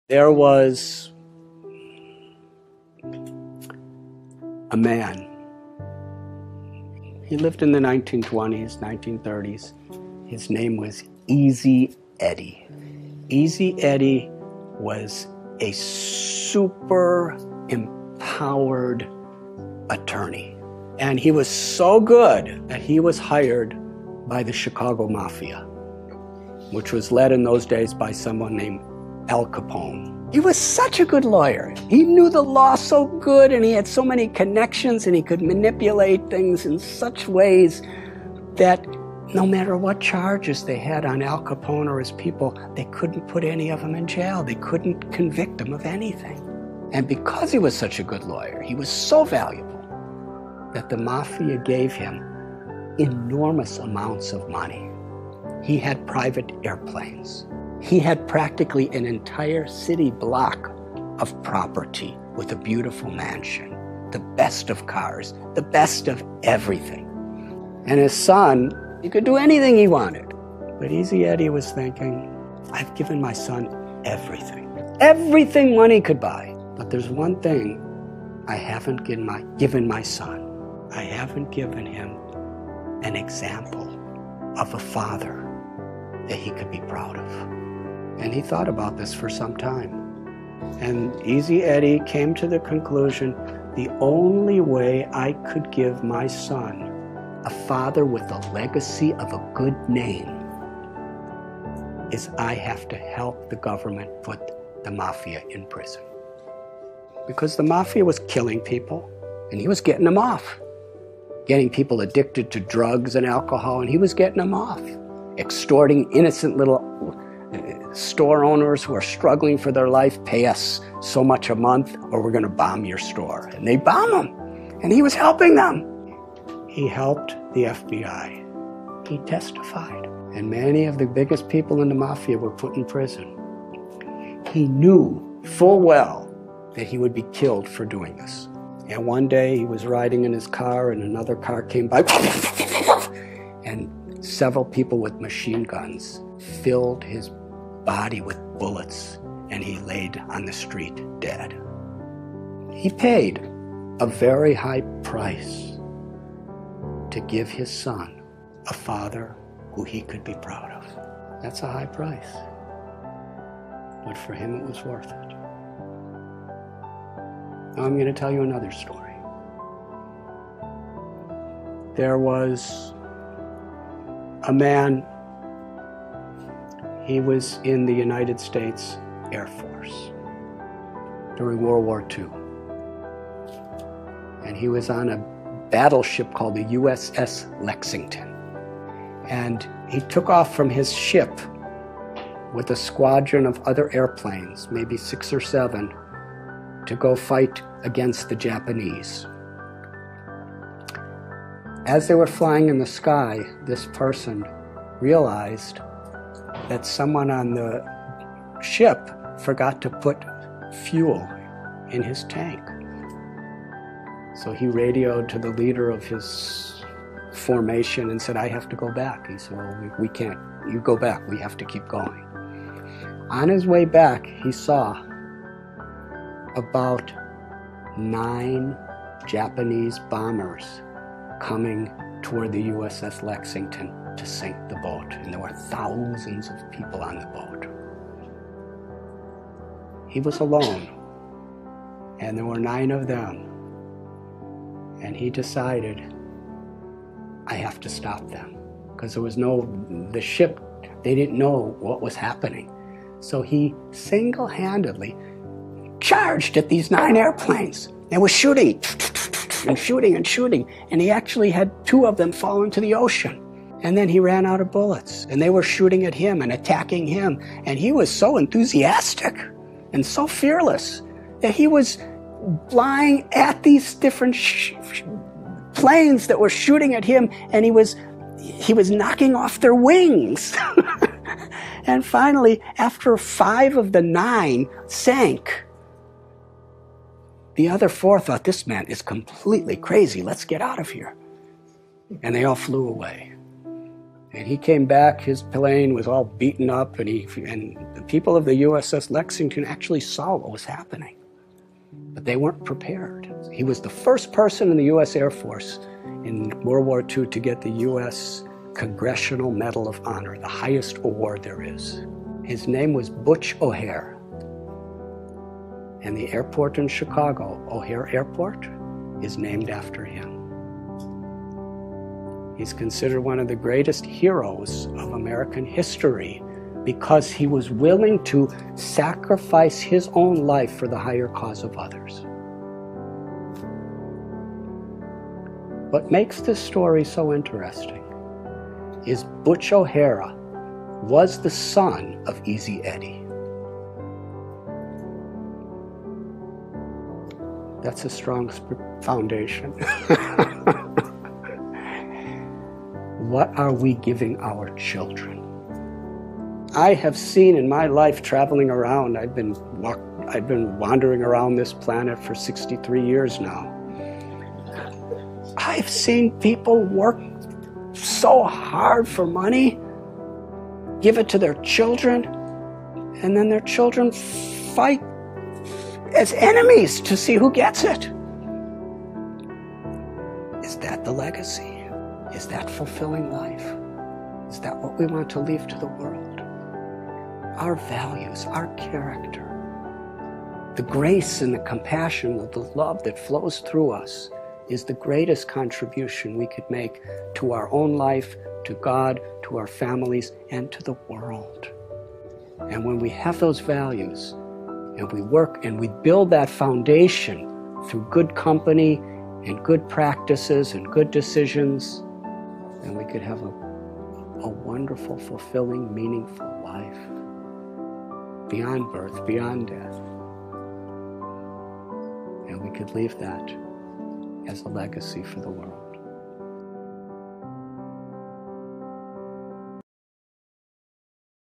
There was a man. He lived in the 1920s, 1930s. His name was Easy Eddie. Easy Eddie was a super empowered attorney. And he was so good that he was hired by the Chicago Mafia, which was led in those days by someone named Al Capone. He was such a good lawyer. He knew the law so good, and he had so many connections, and he could manipulate things in such ways that no matter what charges they had on Al Capone or his people, they couldn't put any of them in jail. They couldn't convict him of anything. And because he was such a good lawyer, he was so valuable that the Mafia gave him enormous amounts of money. He had private airplanes. He had practically an entire city block of property with a beautiful mansion, the best of cars, the best of everything. And his son, he could do anything he wanted. But Easy Eddie was thinking, I've given my son everything. Everything money could buy. But there's one thing I haven't given my son. I haven't given him an example of a father that he could be proud of. And he thought about this for some time. And Easy Eddie came to the conclusion, the only way I could give my son a father with a legacy of a good name is I have to help the government put the Mafia in prison. Because the Mafia was killing people, and he was getting them off. Getting people addicted to drugs and alcohol, and he was getting them off. Extorting innocent little store owners who are struggling for their life, pay us so much a month or we're going to bomb your store. And they bomb them, and he was helping them. He helped the FBI. He testified. And many of the biggest people in the Mafia were put in prison. He knew full well that he would be killed for doing this. And one day he was riding in his car and another car came by and several people with machine guns filled his body with bullets and he laid on the street dead. He paid a very high price to give his son a father who he could be proud of. That's a high price. But for him it was worth it. Now I'm going to tell you another story. There was a man, he was in the United States Air Force during World War II. And he was on a battleship called the USS Lexington. And he took off from his ship with a squadron of other airplanes, maybe 6 or 7, to go fight against the Japanese. As they were flying in the sky, this person realized that someone on the ship forgot to put fuel in his tank. So he radioed to the leader of his formation and said, I have to go back. He said, well, we can't. You go back. We have to keep going. On his way back, he saw about 9 Japanese bombers coming toward the USS Lexington to sink the boat. And there were thousands of people on the boat. He was alone, and there were 9 of them. And he decided, I have to stop them. Because there was the ship, they didn't know what was happening. So he single-handedly charged at these 9 airplanes. They were shooting and shooting and shooting. And he actually had 2 of them fall into the ocean. And then he ran out of bullets. And they were shooting at him and attacking him. And he was so enthusiastic and so fearless that he was flying at these different planes that were shooting at him. And he was knocking off their wings. And finally, after 5 of the 9 sank, the other 4 thought, this man is completely crazy. Let's get out of here. And they all flew away. And he came back, his plane was all beaten up, and the people of the USS Lexington actually saw what was happening. But they weren't prepared. He was the first person in the U.S. Air Force in World War II to get the U.S. Congressional Medal of Honor, the highest award there is. His name was Butch O'Hare. And the airport in Chicago, O'Hare Airport, is named after him. He's considered one of the greatest heroes of American history because he was willing to sacrifice his own life for the higher cause of others. What makes this story so interesting is Butch O'Hara was the son of Easy Eddie. That's a strong foundation. What are we giving our children? I have seen in my life traveling around, I've been wandering around this planet for 63 years now. I've seen people work so hard for money, give it to their children, and then their children fight as enemies to see who gets it. Is that the legacy? Is that fulfilling life? Is that what we want to leave to the world? Our values, our character, the grace and the compassion, the love that flows through us is the greatest contribution we could make to our own life, to God, to our families, and to the world. And when we have those values, and we work and we build that foundation through good company and good practices and good decisions, then we could have a wonderful, fulfilling, meaningful life beyond birth, beyond death. And we could leave that as a legacy for the world.